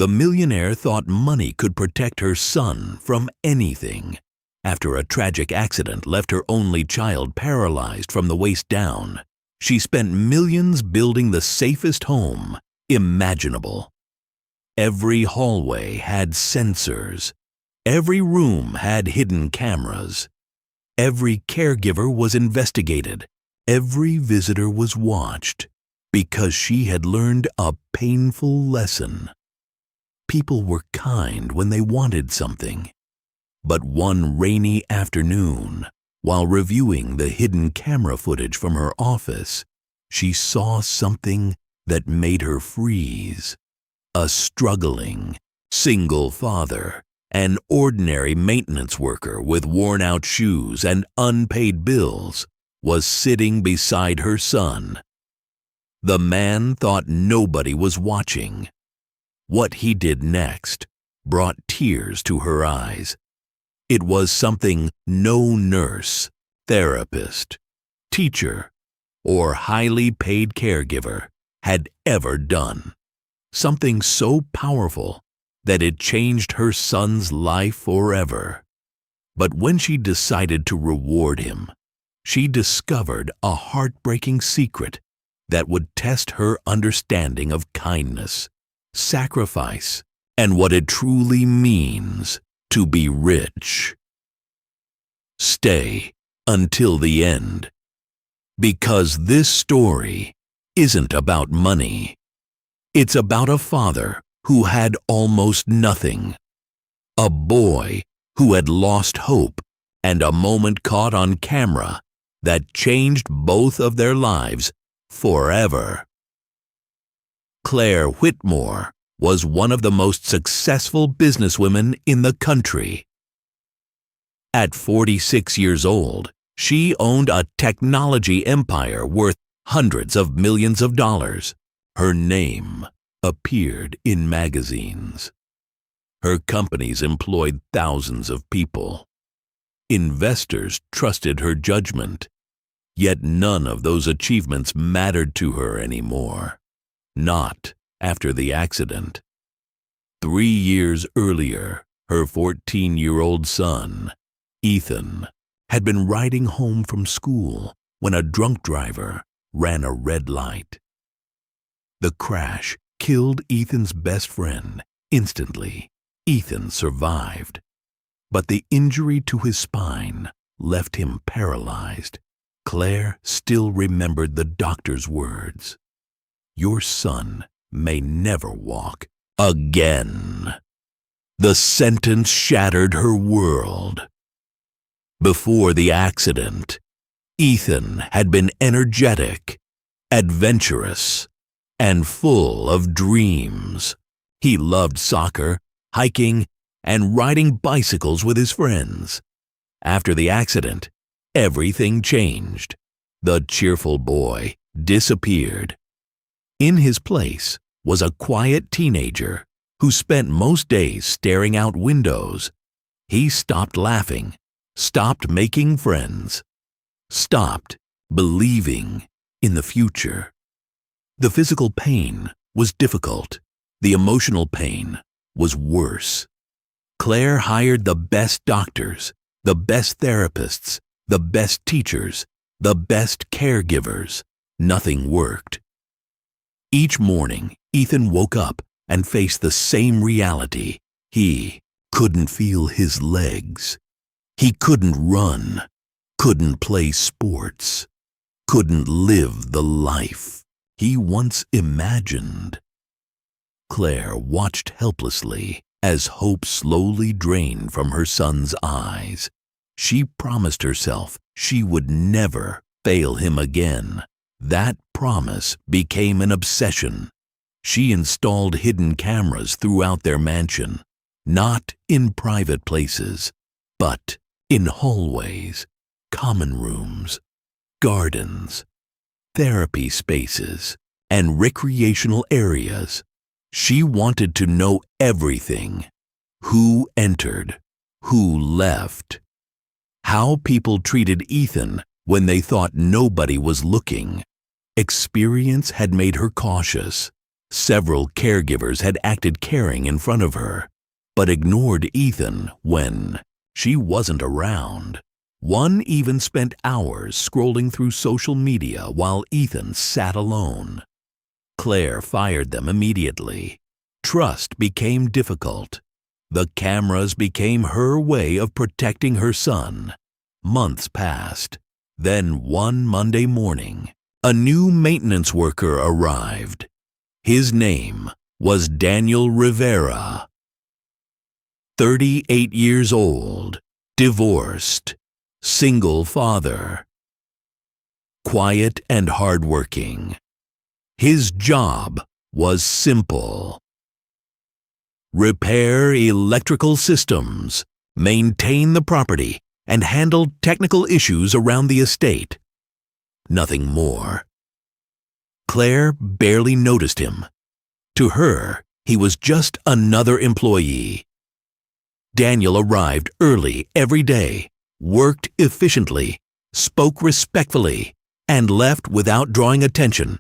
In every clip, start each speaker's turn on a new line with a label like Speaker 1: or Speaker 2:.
Speaker 1: The millionaire thought money could protect her son from anything. After a tragic accident left her only child paralyzed from the waist down, she spent millions building the safest home imaginable. Every hallway had sensors. Every room had hidden cameras. Every caregiver was investigated. Every visitor was watched because she had learned a painful lesson. People were kind when they wanted something. But one rainy afternoon, while reviewing the hidden camera footage from her office, she saw something that made her freeze. A struggling, single father, an ordinary maintenance worker with worn-out shoes and unpaid bills, was sitting beside her son. The man thought nobody was watching. What he did next brought tears to her eyes. It was something no nurse, therapist, teacher, or highly paid caregiver had ever done. Something so powerful that it changed her son's life forever. But when she decided to reward him, she discovered a heartbreaking secret that would test her understanding of kindness, sacrifice, and what it truly means to be rich. Stay until the end, because this story isn't about money. It's about a father who had almost nothing, a boy who had lost hope, and a moment caught on camera that changed both of their lives forever. Claire Whitmore was one of the most successful businesswomen in the country. At 46 years old, she owned a technology empire worth hundreds of millions of dollars. Her name appeared in magazines. Her companies employed thousands of people. Investors trusted her judgment, yet none of those achievements mattered to her anymore. Not after the accident. 3 years earlier, her 14-year-old son, Ethan, had been riding home from school when a drunk driver ran a red light. The crash killed Ethan's best friend instantly. Ethan survived, but the injury to his spine left him paralyzed. Claire still remembered the doctor's words. "Your son may never walk again." The sentence shattered her world. Before the accident, Ethan had been energetic, adventurous, and full of dreams. He loved soccer, hiking, and riding bicycles with his friends. After the accident, everything changed. The cheerful boy disappeared. In his place was a quiet teenager who spent most days staring out windows. He stopped laughing, stopped making friends, stopped believing in the future. The physical pain was difficult. The emotional pain was worse. Claire hired the best doctors, the best therapists, the best teachers, the best caregivers. Nothing worked. Each morning, Ethan woke up and faced the same reality. He couldn't feel his legs. He couldn't run, couldn't play sports, couldn't live the life he once imagined. Claire watched helplessly as hope slowly drained from her son's eyes. She promised herself she would never fail him again. That promise became an obsession. She installed hidden cameras throughout their mansion, not in private places, but in hallways, common rooms, gardens, therapy spaces, and recreational areas. She wanted to know everything: who entered, who left, how people treated Ethan when they thought nobody was looking. Experience had made her cautious. Several caregivers had acted caring in front of her, but ignored Ethan when she wasn't around. One even spent hours scrolling through social media while Ethan sat alone. Claire fired them immediately. Trust became difficult. The cameras became her way of protecting her son. Months passed. Then one Monday morning, a new maintenance worker arrived. His name was Daniel Rivera. 38 years old, divorced, single father. Quiet and hardworking. His job was simple. Repair electrical systems, maintain the property, and handle technical issues around the estate. Nothing more. Claire barely noticed him. To her, he was just another employee. Daniel arrived early every day, worked efficiently, spoke respectfully, and left without drawing attention.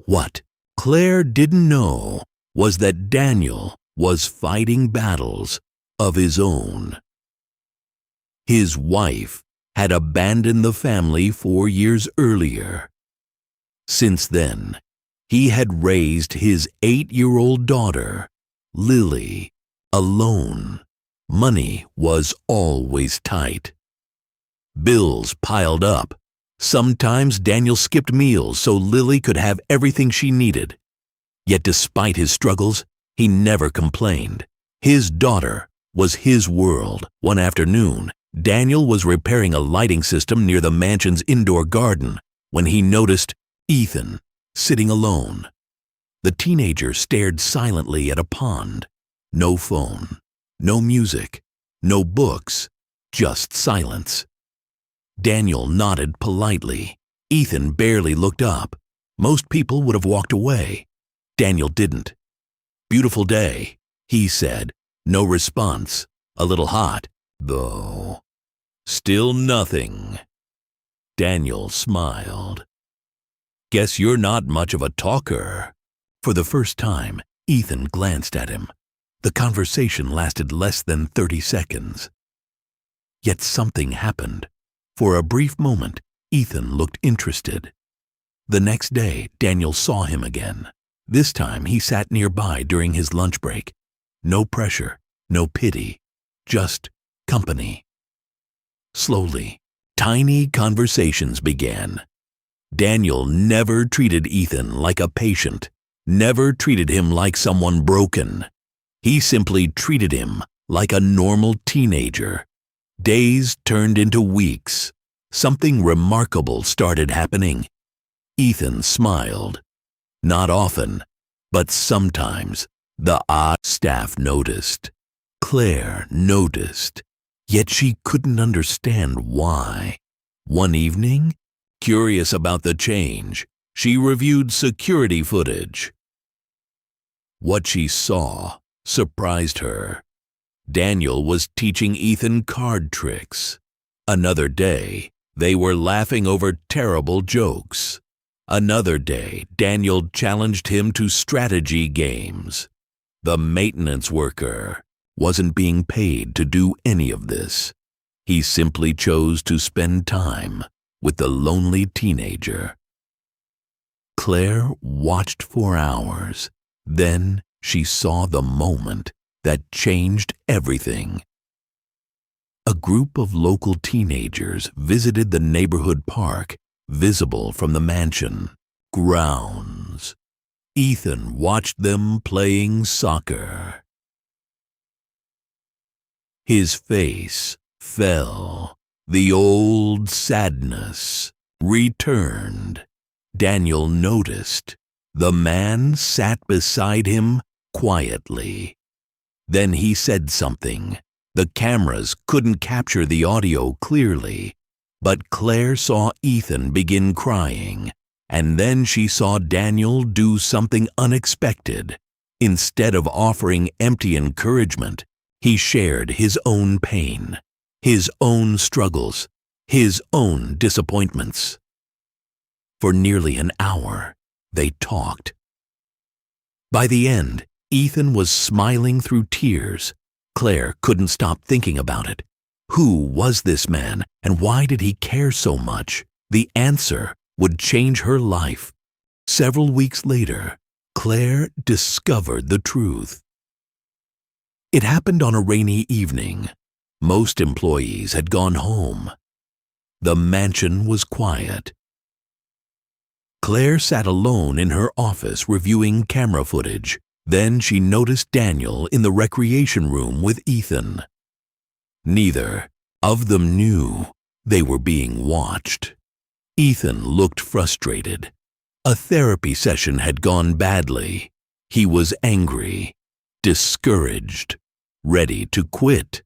Speaker 1: What Claire didn't know was that Daniel was fighting battles of his own. His wife had abandoned the family 4 years earlier. Since then, he had raised his 8-year-old daughter, Lily, alone. Money was always tight. Bills piled up. Sometimes Daniel skipped meals so Lily could have everything she needed. Yet despite his struggles, he never complained. His daughter was his world. One afternoon, Daniel was repairing a lighting system near the mansion's indoor garden when he noticed Ethan sitting alone. The teenager stared silently at a pond. No phone, no music, no books, just silence. Daniel nodded politely. Ethan barely looked up. Most people would have walked away. Daniel didn't. "Beautiful day," he said. No response. A little hot, though. Still nothing. Daniel smiled. "Guess you're not much of a talker." For the first time, Ethan glanced at him. The conversation lasted less than 30 seconds. Yet something happened. For a brief moment, Ethan looked interested. The next day, Daniel saw him again. This time, he sat nearby during his lunch break. No pressure, no pity, just company. Slowly, tiny conversations began. Daniel never treated Ethan like a patient, never treated him like someone broken. He simply treated him like a normal teenager. Days turned into weeks. Something remarkable started happening. Ethan smiled. Not often, but sometimes. The staff noticed. Claire noticed. Yet she couldn't understand why. One evening, curious about the change, she reviewed security footage. What she saw surprised her. Daniel was teaching Ethan card tricks. Another day, they were laughing over terrible jokes. Another day, Daniel challenged him to strategy games. The maintenance worker wasn't being paid to do any of this. He simply chose to spend time with the lonely teenager. Claire watched for hours. Then she saw the moment that changed everything. A group of local teenagers visited the neighborhood park, visible from the mansion grounds. Ethan watched them playing soccer. His face fell. The old sadness returned. Daniel noticed. The man sat beside him quietly. Then he said something. The cameras couldn't capture the audio clearly, but Claire saw Ethan begin crying, and then she saw Daniel do something unexpected. Instead of offering empty encouragement, he shared his own pain, his own struggles, his own disappointments. For nearly an hour, they talked. By the end, Ethan was smiling through tears. Claire couldn't stop thinking about it. Who was this man, and why did he care so much? The answer would change her life. Several weeks later, Claire discovered the truth. It happened on a rainy evening. Most employees had gone home. The mansion was quiet. Claire sat alone in her office reviewing camera footage. Then she noticed Daniel in the recreation room with Ethan. Neither of them knew they were being watched. Ethan looked frustrated. A therapy session had gone badly. He was angry, discouraged, ready to quit.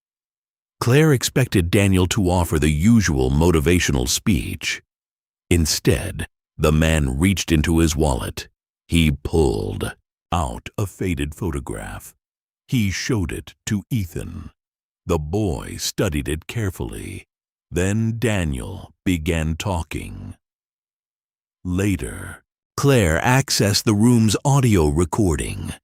Speaker 1: Claire expected Daniel to offer the usual motivational speech. Instead, the man reached into his wallet. He pulled out a faded photograph. He showed it to Ethan. The boy studied it carefully. Then Daniel began talking. Later, Claire accessed the room's audio recording.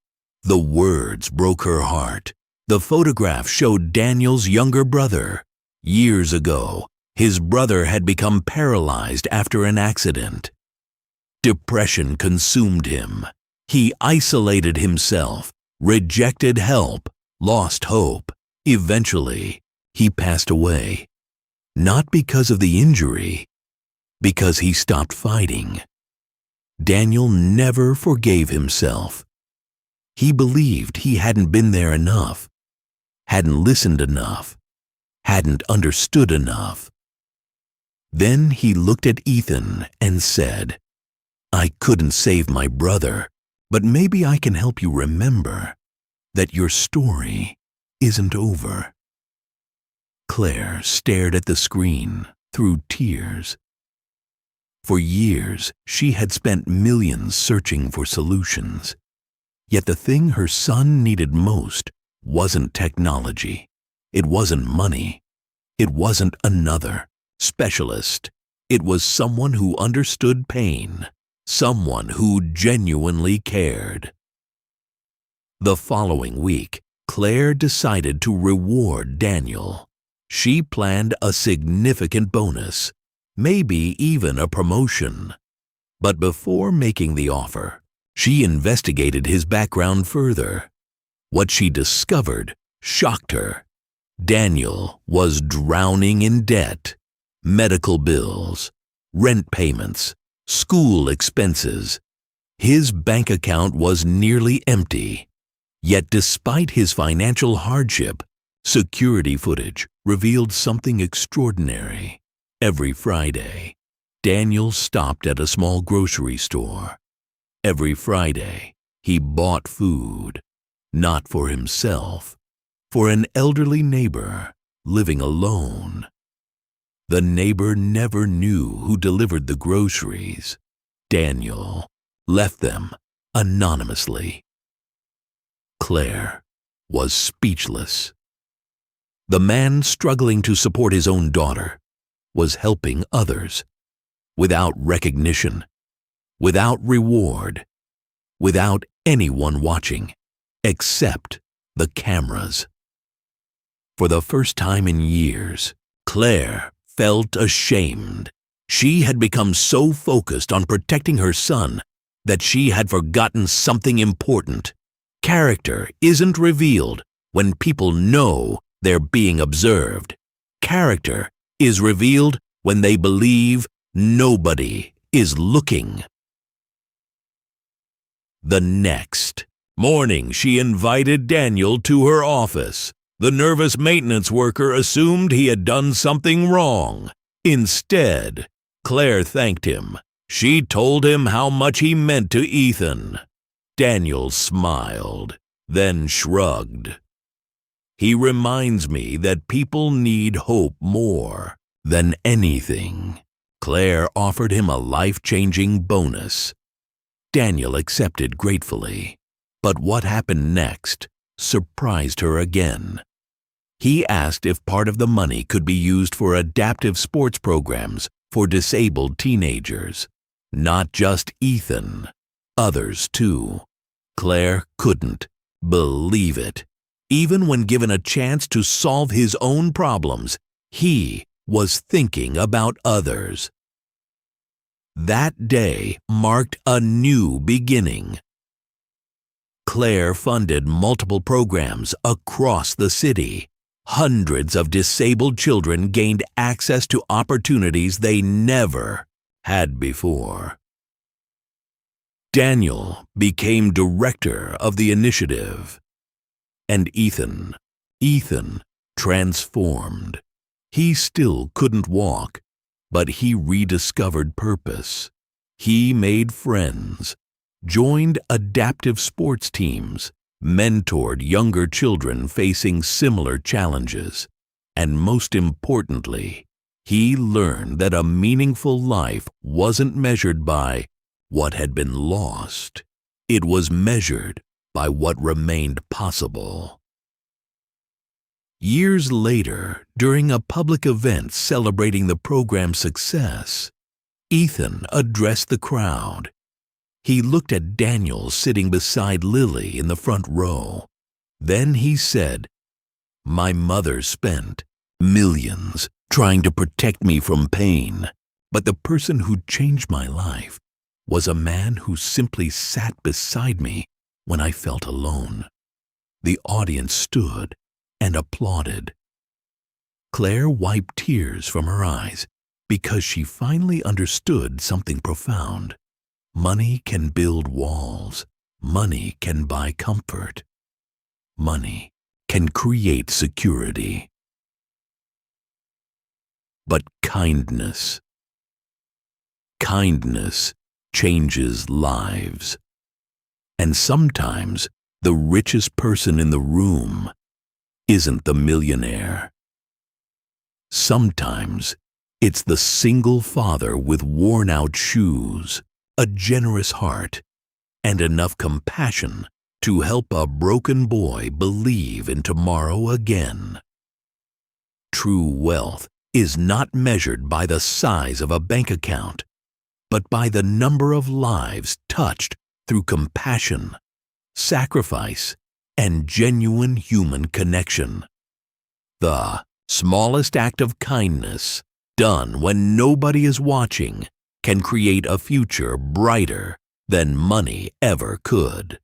Speaker 1: The words broke her heart. The photograph showed Daniel's younger brother. Years ago, his brother had become paralyzed after an accident. Depression consumed him. He isolated himself, rejected help, lost hope. Eventually, he passed away. Not because of the injury, because he stopped fighting. Daniel never forgave himself. He believed he hadn't been there enough, hadn't listened enough, hadn't understood enough. Then he looked at Ethan and said, "I couldn't save my brother, but maybe I can help you remember that your story isn't over." Claire stared at the screen through tears. For years, she had spent millions searching for solutions. Yet the thing her son needed most wasn't technology. It wasn't money. It wasn't another specialist. It was someone who understood pain, someone who genuinely cared. The following week, Claire decided to reward Daniel. She planned a significant bonus, maybe even a promotion. But before making the offer, she investigated his background further. What she discovered shocked her. Daniel was drowning in debt, medical bills, rent payments, school expenses. His bank account was nearly empty. Yet despite his financial hardship, security footage revealed something extraordinary. Every Friday, Daniel stopped at a small grocery store. Every Friday, he bought food, not for himself, for an elderly neighbor living alone. The neighbor never knew who delivered the groceries. Daniel left them anonymously. Claire was speechless. The man struggling to support his own daughter was helping others without recognition, without reward, without anyone watching except the cameras. For the first time in years, Claire felt ashamed. She had become so focused on protecting her son that she had forgotten something important. Character isn't revealed when people know they're being observed. Character is revealed when they believe nobody is looking. The next morning, she invited Daniel to her office. The nervous maintenance worker assumed he had done something wrong. Instead, Claire thanked him. She told him how much he meant to Ethan. Daniel smiled, then shrugged. He reminds me that people need hope more than anything. Claire offered him a life-changing bonus. Daniel accepted gratefully. But what happened next surprised her again. He asked if part of the money could be used for adaptive sports programs for disabled teenagers. Not just Ethan, others too. Claire couldn't believe it. Even when given a chance to solve his own problems, he was thinking about others. That day marked a new beginning. Claire funded multiple programs across the city. Hundreds of disabled children gained access to opportunities they never had before. Daniel became director of the initiative. And Ethan transformed. He still couldn't walk, but he rediscovered purpose. He made friends, joined adaptive sports teams, mentored younger children facing similar challenges, and most importantly, he learned that a meaningful life wasn't measured by what had been lost. It was measured by what remained possible. Years later, during a public event celebrating the program's success, Ethan addressed the crowd. He looked at Daniel sitting beside Lily in the front row. Then he said, "My mother spent millions trying to protect me from pain, but the person who changed my life was a man who simply sat beside me when I felt alone." The audience stood and applauded. Claire wiped tears from her eyes because she finally understood something profound. Money can build walls. Money can buy comfort. Money can create security. But kindness changes lives. And sometimes the richest person in the room isn't the millionaire. Sometimes it's the single father with worn-out shoes, a generous heart, and enough compassion to help a broken boy believe in tomorrow again. True wealth is not measured by the size of a bank account, but by the number of lives touched through compassion, sacrifice, and genuine human connection. The smallest act of kindness, done when nobody is watching, can create a future brighter than money ever could.